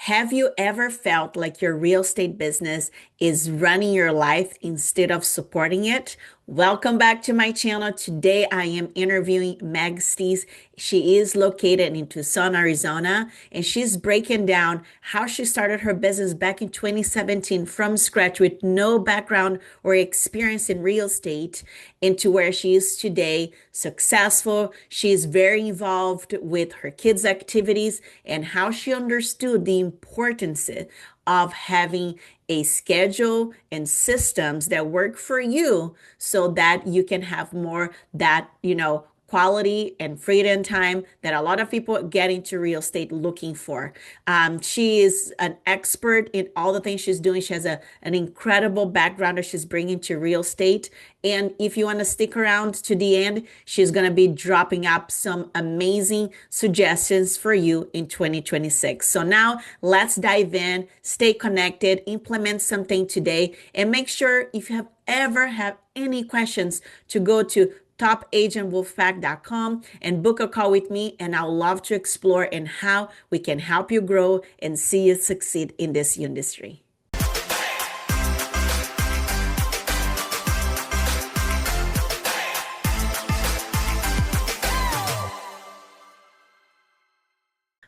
Have you ever felt like your real estate business is running your life instead of supporting it? Welcome back to my channel. Today I am interviewing Meg Estees. She is located in Tucson, Arizona, and she's breaking down how she started her business back in 2017 from scratch with no background or experience in real estate into where she is today, successful. She is very involved with her kids' activities and how she understood the importance of having a schedule and systems that work for you so that you can have more that, quality and freedom time that a lot of people get into real estate looking for. She is an expert in all the things she's doing. She has an incredible background that she's bringing to real estate. And if you want to stick around to the end, she's going to be dropping up some amazing suggestions for you in 2026. So now let's dive in, stay connected, implement something today, and make sure if you have any questions to go to topagentwolfpack.com and book a call with me, and I'll love to explore and how we can help you grow and see you succeed in this industry.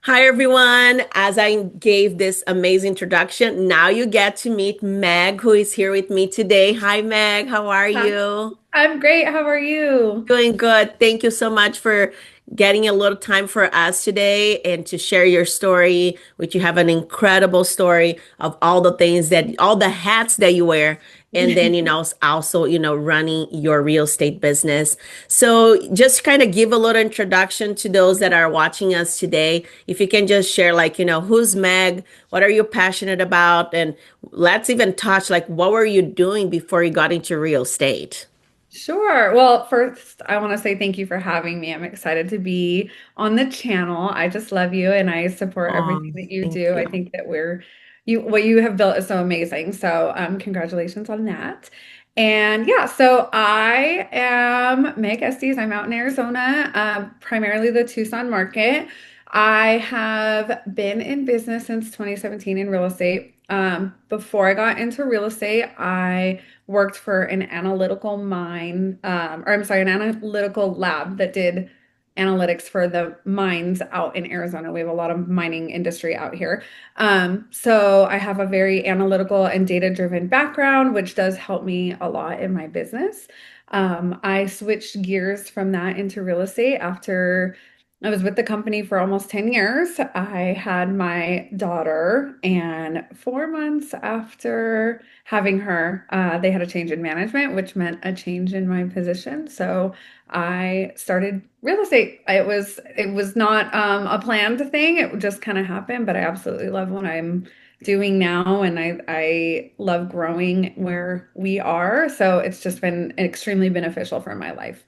Hi, everyone. As I gave this amazing introduction, now you get to meet Meg, who is here with me today. Hi, Meg. How are Hi. you? I'm great. How are you? Doing good. Thank you so much for getting a little time for us today and to share your story, which you have an incredible story of all the things that, all the hats that you wear. And then, also, running your real estate business. So just kind of give a little introduction to those that are watching us today. If you can just share, like, who's Meg? What are you passionate about? And let's even touch, like, what were you doing before you got into real estate? Sure. Well, first, I want to say thank you for having me. I'm excited to be on the channel. I just love you and I support everything Oh, that you thank do. I you. think that what you have built is so amazing. So, congratulations on that. And yeah, so I am Meg Estes. I'm out in Arizona, primarily the Tucson market. I have been in business since 2017 in real estate. Before I got into real estate, I worked for an analytical an analytical lab that did analytics for the mines out in Arizona. We have a lot of mining industry out here. So I have a very analytical and data-driven background, which does help me a lot in my business. I switched gears from that into real estate after I was with the company for almost 10 years. I had my daughter, and 4 months after having her, they had a change in management, which meant a change in my position. So I started real estate. It was not a planned thing. It just kind of happened, but I absolutely love what I'm doing now, and I love growing where we are. So it's just been extremely beneficial for my life.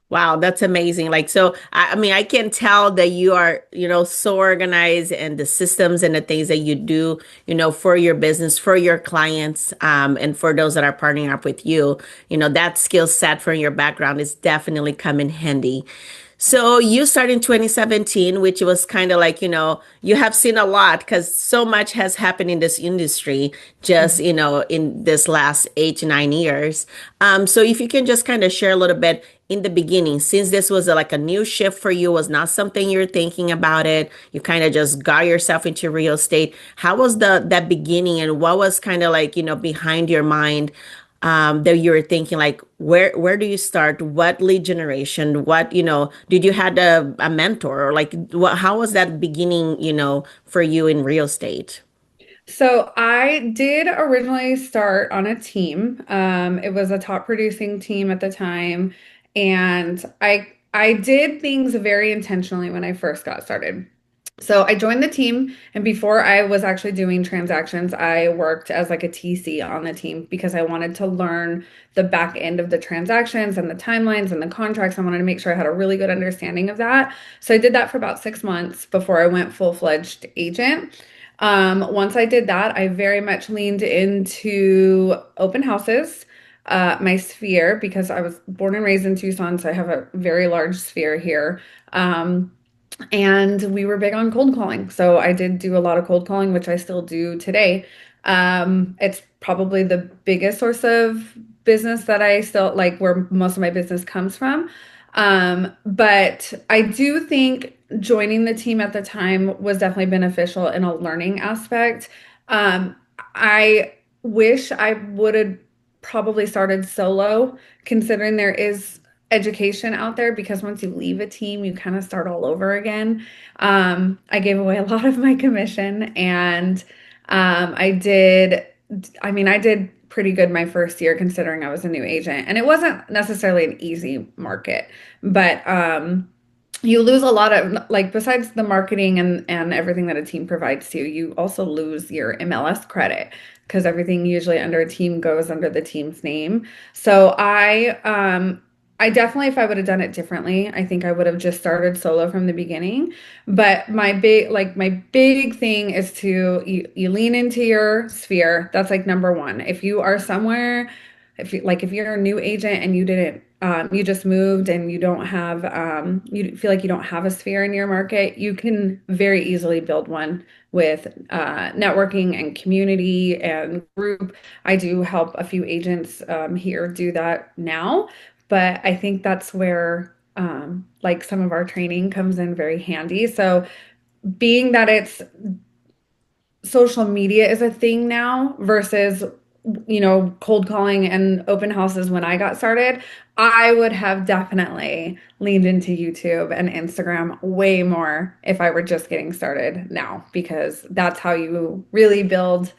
Wow, that's amazing. Like, so, I mean, I can tell that you are, so organized and the systems and the things that you do, for your business, for your clients, and for those that are partnering up with you, that skill set from your background is definitely come in handy. So you started in 2017, which was kind of like, you have seen a lot because so much has happened in this industry just, in this last 8 to 9 years. So if you can just kind of share a little bit in the beginning, since this was like a new shift for you, was not something you're thinking about it, you kind of just got yourself into real estate. How was that beginning and what was kind of like, behind your mind? That you were thinking like where do you start, what lead generation, what did you had a mentor or like how was that beginning for you in real estate? So I did originally start on a team. It was a top producing team at the time, and I did things very intentionally when I first got started. So I joined the team, and before I was actually doing transactions, I worked as like a TC on the team because I wanted to learn the back end of the transactions and the timelines and the contracts. I wanted to make sure I had a really good understanding of that. So I did that for about 6 months before I went full-fledged agent. Once I did that, I very much leaned into open houses, my sphere, because I was born and raised in Tucson, so I have a very large sphere here. and we were big on cold calling. So I did do a lot of cold calling, which I still do today. It's probably the biggest source of business that I still like, where most of my business comes from. But I do think joining the team at the time was definitely beneficial in a learning aspect. I wish I would have probably started solo, considering there is education out there, because once you leave a team, you kind of start all over again. I gave away a lot of my commission, and I did, I mean, I did pretty good my first year considering I was a new agent, and it wasn't necessarily an easy market, but you lose a lot of, like, besides the marketing and everything that a team provides to you, you also lose your MLS credit because everything usually under a team goes under the team's name. So I definitely, if I would have done it differently, I think I would have just started solo from the beginning. But my big thing is to you lean into your sphere. That's like number one. If you are somewhere, if you're a new agent and you just moved and you don't have, you feel like you don't have a sphere in your market, you can very easily build one with networking and community and group. I do help a few agents here do that now, but I think that's where like some of our training comes in very handy. So being that it's social media is a thing now versus, cold calling and open houses when I got started, I would have definitely leaned into YouTube and Instagram way more if I were just getting started now, because that's how you really build,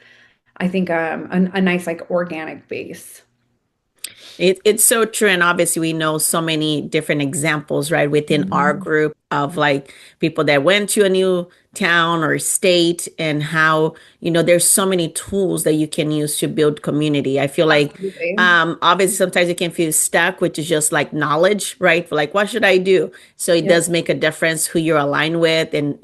I think, a nice, like, organic base. It's so true. And obviously, we know so many different examples, right, within our Mhm. group of like people that went to a new town or state and how, there's so many tools that you can use to build community. I feel like, Absolutely. obviously, sometimes you can feel stuck, which is just like knowledge, right? Like, what should I do? So it Yep. does make a difference who you're aligned with and,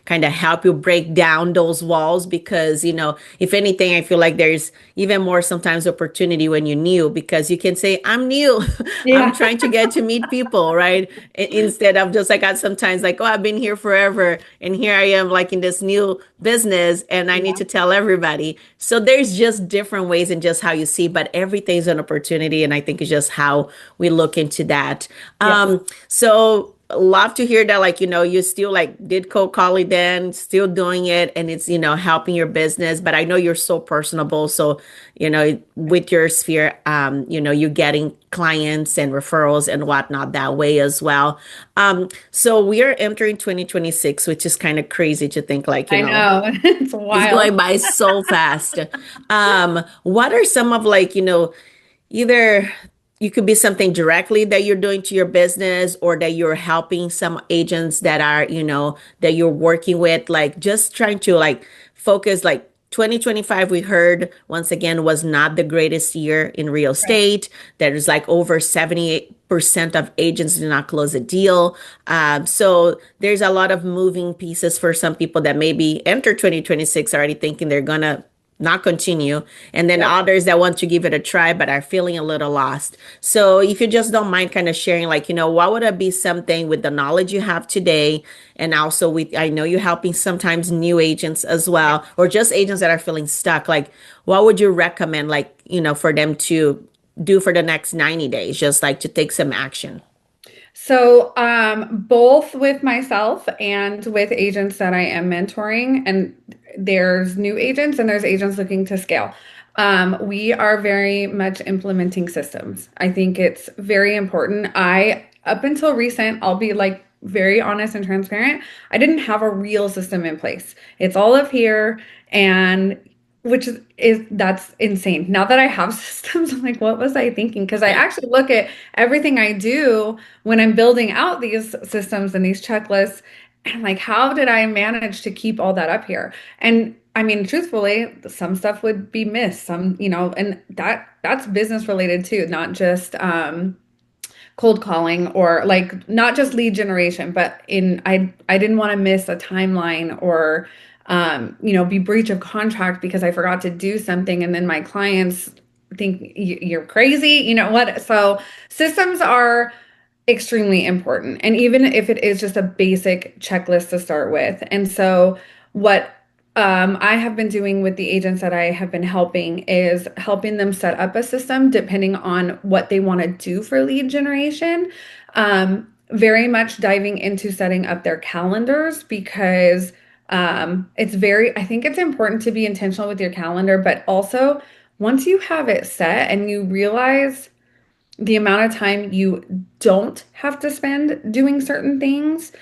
kind of help you break down those walls because, if anything, I feel like there's even more sometimes opportunity when you're new because you can say, I'm new. I'm Yeah. trying to get to meet people, right? Instead of just like I sometimes like, oh, I've been here forever and here I am like in this new business and I need Yeah. to tell everybody. So there's just different ways in just how you see, but everything's an opportunity. And I think it's just how we look into that. Yes. So love to hear that, like, you still like did cold calling then, still doing it, and it's, helping your business. But I know you're so personable. So, with your sphere, you're getting clients and referrals and whatnot that way as well. So we are entering 2026, which is kind of crazy to think like, I know. It's it's wild. going by so fast. What are some of like, either you could be something directly that you're doing to your business or that you're helping some agents that are, that you're working with, like just trying to like focus like 2025 we heard once again was not the greatest year in real Right. estate. There's like over 78% of agents did not close a deal. So there's a lot of moving pieces for some people that maybe enter 2026 already thinking they're gonna not continue. And then Yep. others that want to give it a try but are feeling a little lost. So if you just don't mind kind of sharing, like, what would it be something with the knowledge you have today? And also with, I know you're helping sometimes new agents as well, or just agents that are feeling stuck. Like, what would you recommend, like, for them to do for the next 90 days, just like to take some action? So, both with myself and with agents that I am mentoring, and there's new agents and there's agents looking to scale. We are very much implementing systems. I think it's very important. Up until recent, I'll be like very honest and transparent. I didn't have a real system in place. It's all up here, and that's insane. Now that I have systems, I'm like, what was I thinking? Because I actually look at everything I do when I'm building out these systems and these checklists, and I'm like, how did I manage to keep all that up here? And I mean, truthfully, some stuff would be missed, and that's business related too, not just cold calling, or like not just lead generation, but I didn't want to miss a timeline, or be breach of contract because I forgot to do something and then my clients think you're crazy. You know what? So systems are extremely important. And even if it is just a basic checklist to start with. And so, what I have been doing with the agents that I have been helping is helping them set up a system depending on what they want to do for lead generation. Very much diving into setting up their calendars because I think it's important to be intentional with your calendar, but also once you have it set and you realize the amount of time you don't have to spend doing certain things,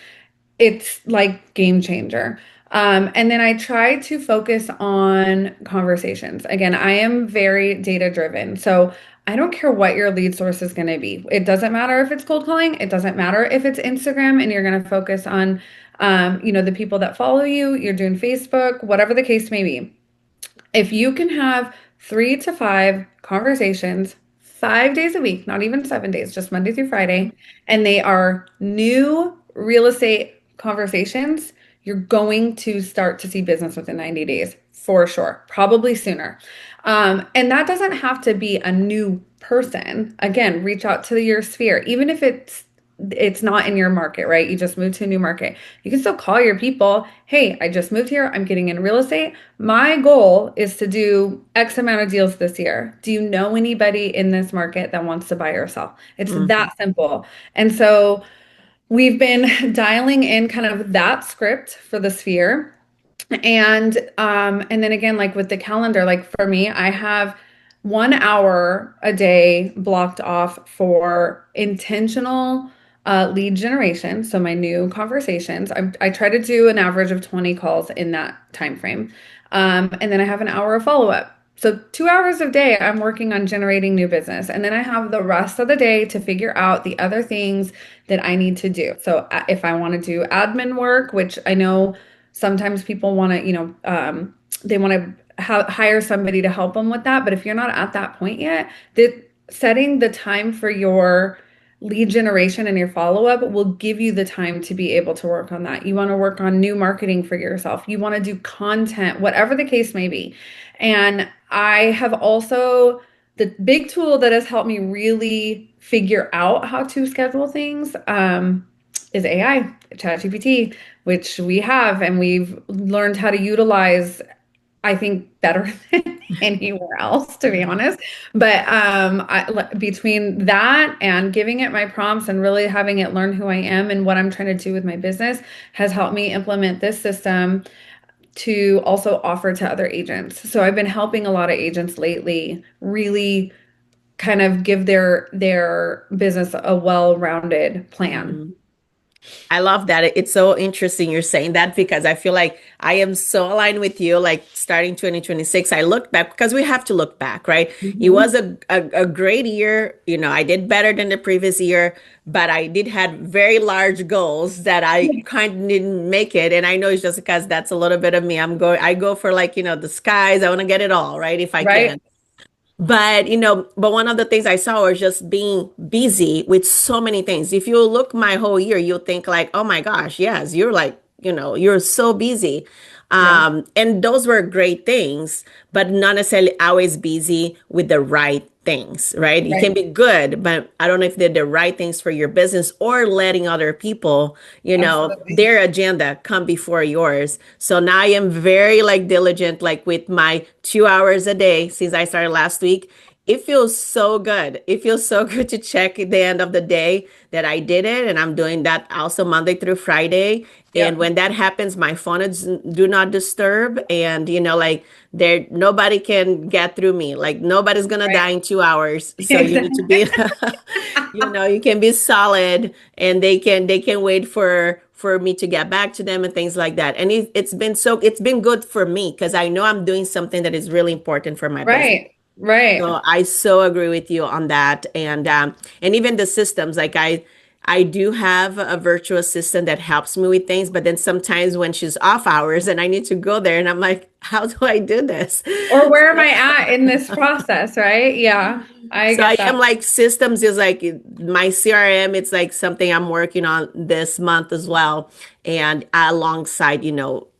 it's like game changer. And then I try to focus on conversations. Again, I am very data driven. So I don't care what your lead source is going to be. It doesn't matter if it's cold calling. It doesn't matter if it's Instagram and you're going to focus on, the people that follow you, you're doing Facebook, whatever the case may be. If you can have 3 to 5 conversations 5 days a week, not even 7 days, just Monday through Friday, and they are new real estate conversations, you're going to start to see business within 90 days for sure, probably sooner. And that doesn't have to be a new person. Again, reach out to your sphere, even if it's not in your market, right? You just moved to a new market. You can still call your people. Hey, I just moved here. I'm getting in real estate. My goal is to do X amount of deals this year. Do you know anybody in this market that wants to buy or sell? It's Mhm. that simple. And so we've been dialing in kind of that script for the sphere. And then again, like with the calendar, like for me, I have 1 hour a day blocked off for intentional lead generation. So my new conversations, I try to do an average of 20 calls in that time frame. And then I have an hour of follow-up. So 2 hours a day, I'm working on generating new business. And then I have the rest of the day to figure out the other things that I need to do. So if I want to do admin work, which I know sometimes people want to, they want to hire somebody to help them with that. But if you're not at that point yet, setting the time for your lead generation and your follow-up will give you the time to be able to work on that. You want to work on new marketing for yourself. You want to do content, whatever the case may be. And I have also the big tool that has helped me really figure out how to schedule things is AI, ChatGPT, which we have and we've learned how to utilize, I think, better than anywhere else, to be honest. But between that and giving it my prompts and really having it learn who I am and what I'm trying to do with my business has helped me implement this system to also offer to other agents. So I've been helping a lot of agents lately really kind of give their business a well-rounded plan. Mhm. I love that. It's so interesting you're saying that because I feel like I am so aligned with you. Like starting 2026, I look back because we have to look back, right? It Mhm. was a great year. I did better than the previous year, but I did had very large goals that I kind of didn't make it. And I know it's just because that's a little bit of me. I go for like, the skies. I want to get it all, right? If I Right? can. But one of the things I saw was just being busy with so many things. If you look my whole year, you'll think like, oh my gosh, yes, you're like, you're so busy. Yeah. And those were great things, but not necessarily always busy with the right things, right? You can Right. be good, but I don't know if they're the right things for your business or letting other people, Absolutely. their agenda come before yours. So now I am very like diligent, like with my 2 hours a day since I started last week. It feels so good. It feels so good to check at the end of the day that I did it. And I'm doing that also Monday through Friday. And Yep. when that happens, my phone is do not disturb. And like nobody can get through me. Like nobody's gonna die Right. in 2 hours. So you need to Exactly. be you can be solid and they can wait for me to get back to them and things like that. And it's been good for me because I know I'm doing something that is really important for my business. Right. Right. So I so agree with you on that. And even the systems, like I do have a virtual assistant that helps me with things, but then sometimes when she's off hours and I need to go there and I'm like, how do I do this? Or where am I at in this process, right? Yeah, I So I get am that. like systems is like my CRM. It's like something I'm working on this month as well. And alongside,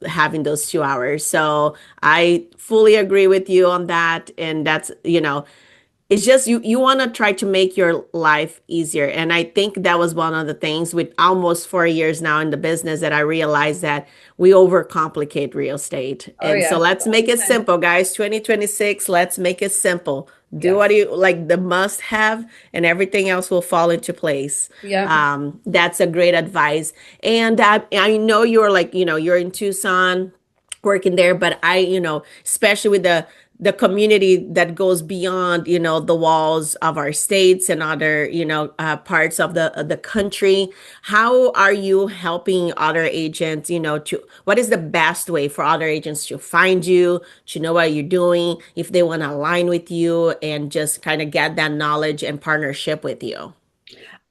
having those 2 hours. So I fully agree with you on that. And that's, it's just you want to try to make your life easier. And I think that was one of the things with almost 4 years now in the business that I realized that we overcomplicate real estate. Oh And so yeah. let's make it simple, guys. 2026, let's make it simple. Do what Yes. you like, the must have, and everything else will fall into place. Yep. That's a great advice. And I know you're like, you're in Tucson working there, but especially with the community that goes beyond, the walls of our states and other, parts of the country. How are you helping other agents, to what is the best way for other agents to find you, to know what you're doing, if they want to align with you and just kind of get that knowledge and partnership with you?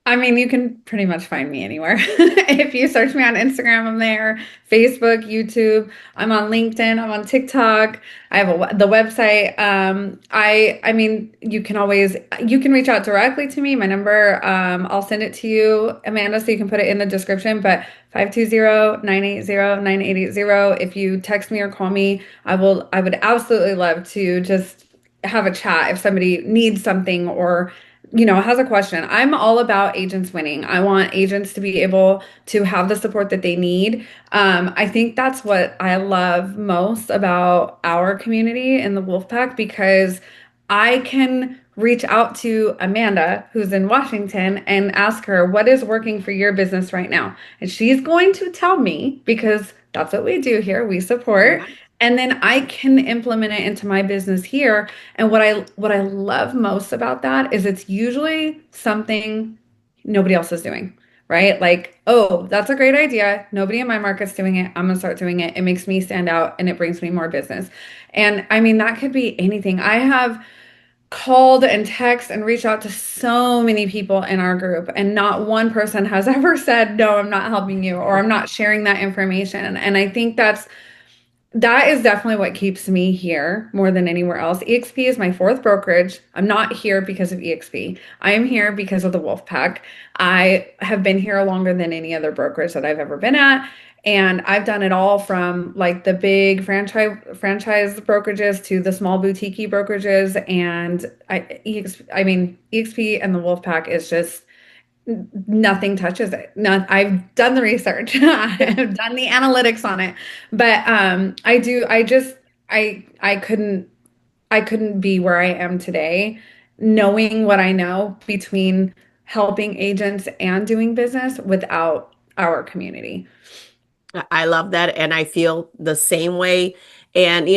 I mean, you can pretty much find me anywhere. If you search me on Instagram, I'm there. Facebook, YouTube. I'm on LinkedIn. I'm on TikTok. I have the website. I mean, you can reach out directly to me. My number, I'll send it to you, Amanda, so you can put it in the description. But 520-980-9880. If you text me or call me, I would absolutely love to just have a chat if somebody needs something or has a question. I'm all about agents winning. I want agents to be able to have the support that they need. I think that's what I love most about our community in the Wolfpack because I can reach out to Amanda, who's in Washington, and ask her, what is working for your business right now? And she's going to tell me because that's what we do here. We support. Right. And then I can implement it into my business here. And what I love most about that is it's usually something nobody else is doing, right? Like, oh, that's a great idea. Nobody in my market's doing it. I'm gonna start doing it. It makes me stand out and it brings me more business. And I mean, that could be anything. I have called and text and reached out to so many people in our group, and not one person has ever said, no, I'm not helping you, or I'm not sharing that information. And I think that is definitely what keeps me here more than anywhere else. EXP is my fourth brokerage. I'm not here because of EXP. I am here because of the Wolfpack. I have been here longer than any other brokerage that I've ever been at. And I've done it all from like the big franchise brokerages to the small boutique brokerages. And I mean, EXP and the Wolfpack is just nothing touches it. Not, I've done the research. I've done the analytics on it. But I couldn't be where I am today knowing what I know between helping agents and doing business without our community. I love that. And I feel the same way. And,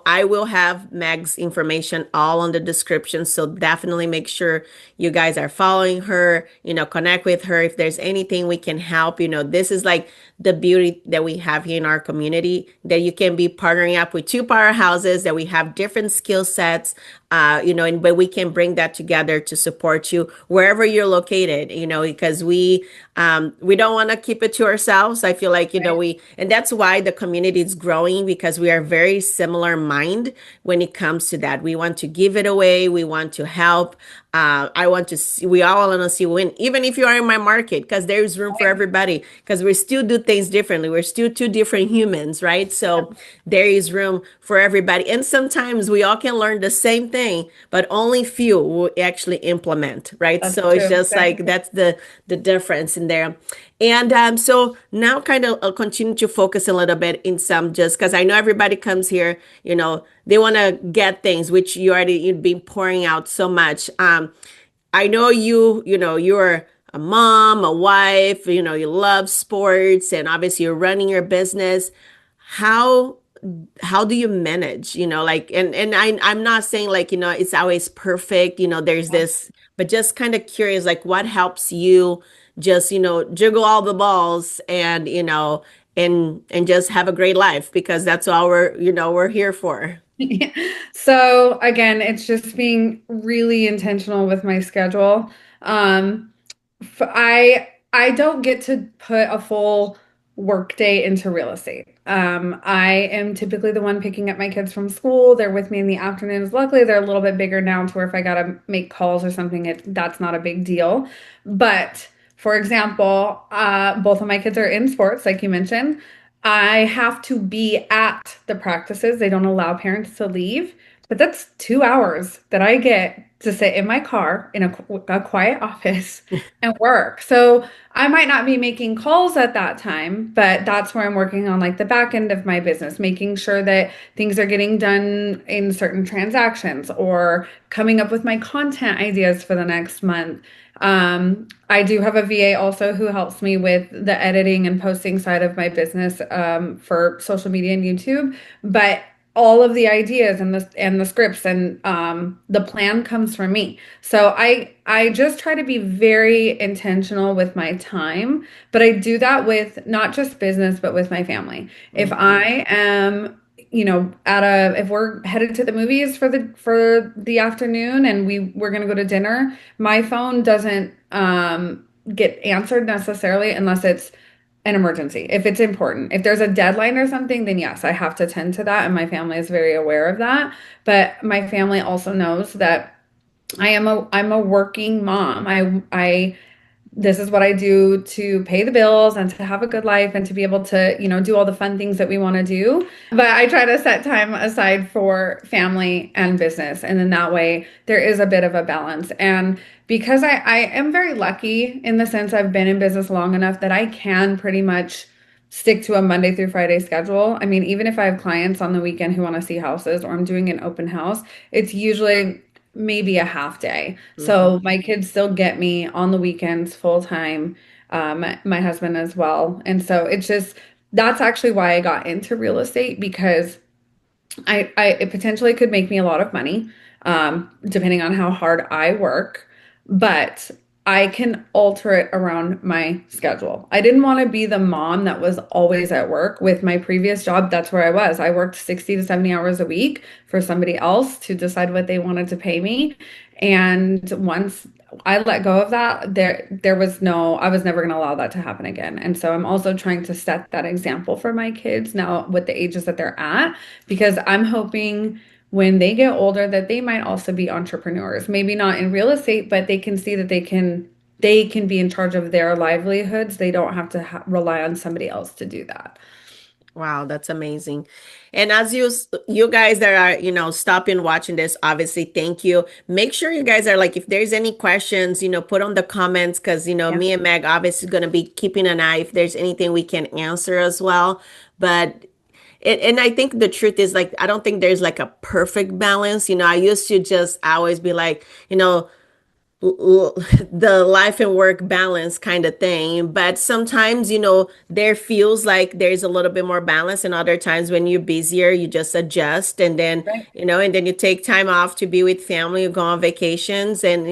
I will have Meg's information all on the description. So definitely make sure you guys are following her, connect with her. If there's anything we can help, this is like the beauty that we have here in our community, that you can be partnering up with two powerhouses, that we have different skill sets, but we can bring that together to support you wherever you're located, because we don't want to keep it to ourselves. I feel like, Right. and that's why the community is growing, because we are very similar mind when it comes to that. We want to give it away. We want to help. I want to see, we all want to see win, even if you are in my market, because there's room for everybody, because we still do things differently. We're still two different humans, right? So there is room for everybody. And sometimes we all can learn the same thing, but only few will actually implement, right? That's So it's true. just like that's the difference in there. And so now kind of I'll continue to focus a little bit in some, just because I know everybody comes here, they want to get things which you've been pouring out so much. I know you're a mom, a wife, you love sports, and obviously you're running your business. How how do you manage, like, and I'm not saying like, it's always perfect, there's this, but just kind of curious, like what helps you just, juggle all the balls and, and just have a great life, because that's all we're here for. So again, it's just being really intentional with my schedule. I don't get to put a full work day into real estate. I am typically the one picking up my kids from school. They're with me in the afternoons. Luckily, they're a little bit bigger now to where if I gotta make calls or something, that's not a big deal. But for example, both of my kids are in sports, like you mentioned. I have to be at the practices. They don't allow parents to leave. But that's 2 hours that I get to sit in my car in a quiet office and work. So I might not be making calls at that time, but that's where I'm working on like the back end of my business, making sure that things are getting done in certain transactions or coming up with my content ideas for the next month. I do have a VA also who helps me with the editing and posting side of my business for social media and YouTube. But all of the ideas and the scripts and the plan comes from me. So I just try to be very intentional with my time, but I do that with not just business, but with my family. If Mhm. I am, if we're headed to the movies for the afternoon and we're gonna go to dinner, my phone doesn't get answered necessarily unless it's an emergency. If it's important, if there's a deadline or something, then yes, I have to tend to that, and my family is very aware of that. But my family also knows that I'm a working mom. I this is what I do to pay the bills and to have a good life and to be able to, do all the fun things that we want to do. But I try to set time aside for family and business. And then that way there is a bit of a balance. And because I am very lucky in the sense I've been in business long enough that I can pretty much stick to a Monday through Friday schedule. I mean, even if I have clients on the weekend who want to see houses or I'm doing an open house, it's usually maybe a half day. So Mhm. my kids still get me on the weekends full time, my husband as well. And so it's just that's actually why I got into real estate because I it potentially could make me a lot of money, depending on how hard I work, but I can alter it around my schedule. I didn't want to be the mom that was always at work. With my previous job, that's where I was. I worked 60 to 70 hours a week for somebody else to decide what they wanted to pay me. And once I let go of that, there was no, I was never going to allow that to happen again. And so I'm also trying to set that example for my kids now with the ages that they're at because I'm hoping when they get older that they might also be entrepreneurs. Maybe not in real estate, but they can see that they can be in charge of their livelihoods. They don't have to rely on somebody else to do that. Wow, that's amazing. And as you guys that are, stopping watching this, obviously, thank you. Make sure you guys are like, if there's any questions, put on the comments because, Yeah. me and Meg obviously going to be keeping an eye if there's anything we can answer as well. But and I think the truth is like, I don't think there's like a perfect balance. I used to just always be like, the life and work balance kind of thing. But sometimes, there feels like there's a little bit more balance, and other times when you're busier, you just adjust Right. and then you take time off to be with family, you go on vacations, and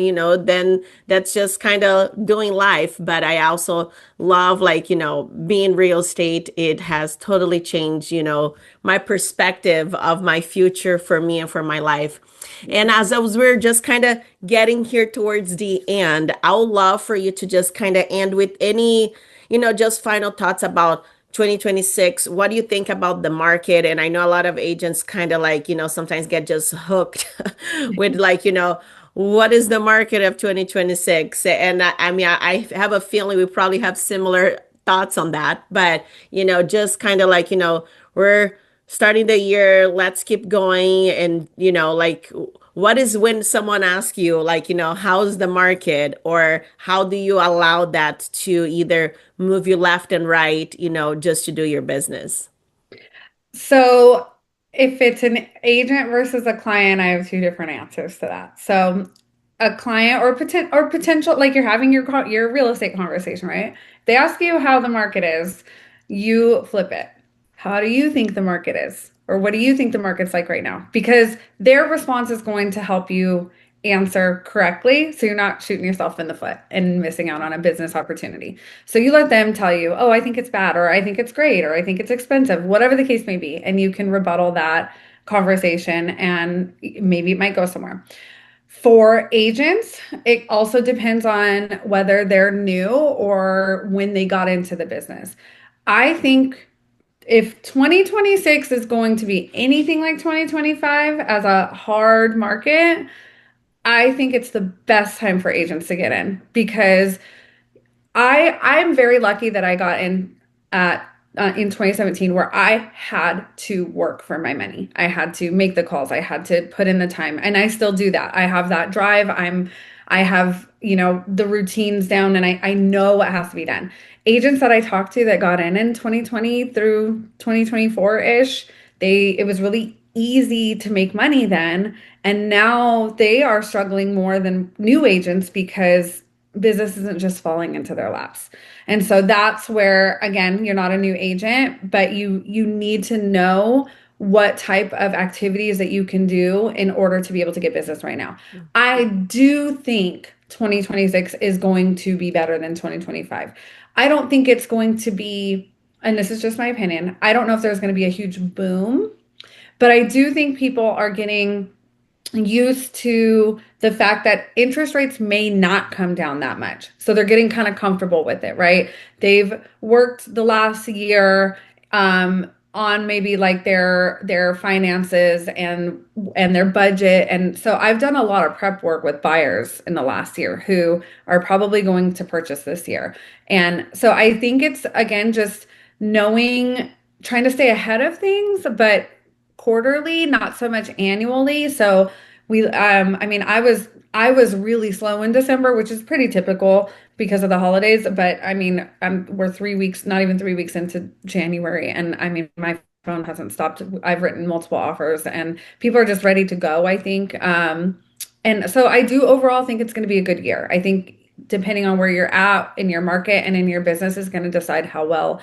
then that's just kind of doing life. But I also love like, being real estate. It has totally changed, my perspective of my future for me and for my life. And Mhm. as I was, we're just kind of getting here towards the end, I would love for you to just kind of end with any, just final thoughts about 2026. What do you think about the market? And I know a lot of agents kind of like, sometimes get just hooked with like, what is the market of 2026? And I mean, I have a feeling we probably have similar thoughts on that, but, just kind of like, we're starting the year, let's keep going. And, like, what is when someone asks you, like, how's the market, or how do you allow that to either move you left and right, just to do your business? So if it's an agent versus a client, I have two different answers to that. So a client or potential, like you're having your real estate conversation, right? They ask you how the market is, you flip it. How do you think the market is? Or what do you think the market's like right now? Because their response is going to help you answer correctly so you're not shooting yourself in the foot and missing out on a business opportunity. So you let them tell you, oh, I think it's bad, or I think it's great, or I think it's expensive, whatever the case may be. And you can rebuttal that conversation and maybe it might go somewhere. For agents, it also depends on whether they're new or when they got into the business. I think if 2026 is going to be anything like 2025 as a hard market, I think it's the best time for agents to get in because I'm very lucky that I got in at in 2017 where I had to work for my money. I had to make the calls. I had to put in the time, and I still do that. I have that drive. I have, the routines down, and I know what has to be done. Agents that I talked to that got in 2020 through 2024-ish, it was really easy to make money then, and now they are struggling more than new agents because business isn't just falling into their laps. And so that's where, again, you're not a new agent, but you need to know what type of activities that you can do in order to be able to get business right now. I do think 2026 is going to be better than 2025. I don't think it's going to be, and this is just my opinion, I don't know if there's going to be a huge boom, but I do think people are getting used to the fact that interest rates may not come down that much. So they're getting kind of comfortable with it, right? They've worked the last year on maybe like their finances and their budget. And so I've done a lot of prep work with buyers in the last year who are probably going to purchase this year. And so I think it's again just knowing, trying to stay ahead of things, but quarterly, not so much annually. So I mean, I was really slow in December, which is pretty typical because of the holidays. But I mean, we're 3 weeks, not even 3 weeks into January, and I mean, my phone hasn't stopped. I've written multiple offers, and people are just ready to go, I think. And so I do overall think it's going to be a good year. I think depending on where you're at in your market and in your business is going to decide how well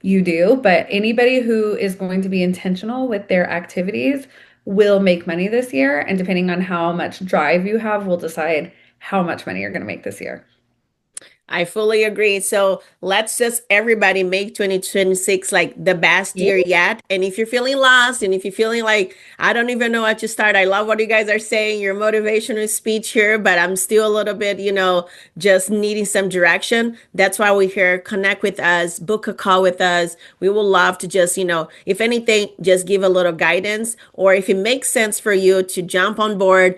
you do. But anybody who is going to be intentional with their activities will make money this year. And depending on how much drive you have, will decide how much money you're going to make this year. I fully agree. So let's just everybody make 2026 like the best Yeah. year yet. And if you're feeling lost and if you're feeling like, I don't even know what to start, I love what you guys are saying, your motivational speech here, but I'm still a little bit, just needing some direction. That's why we're here. Connect with us, book a call with us. We will love to just, if anything, just give a little guidance. Or if it makes sense for you to jump on board,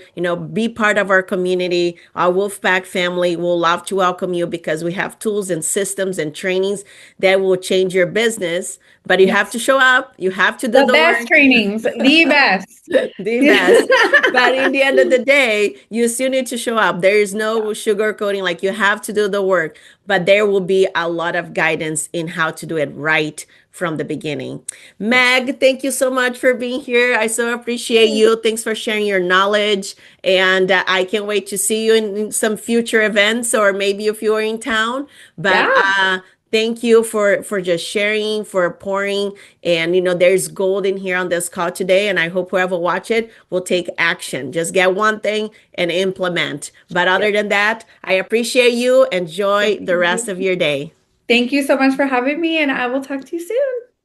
be part of our community, our Wolfpack family, we'll love to welcome you because we have tools and systems and trainings that will change your business. But you have Yes. to show up, you have to do The the best work, trainings, the best. the best. But in the end of the day, you still need to show up. There is no sugarcoating, like you have to do the work, but there will be a lot of guidance in how to do it right from the beginning. Meg, thank you so much for being here. I so appreciate you. Thanks for sharing your knowledge. And I can't wait to see you in some future events or maybe if you're in town. But Yeah. thank you for just sharing, for pouring. And there's gold in here on this call today. And I hope whoever watch it will take action. Just get one thing and implement. But other Yep. than that, I appreciate you. Enjoy Thank the rest you. of your day. Thank you so much for having me, and I will talk to you soon.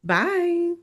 Bye.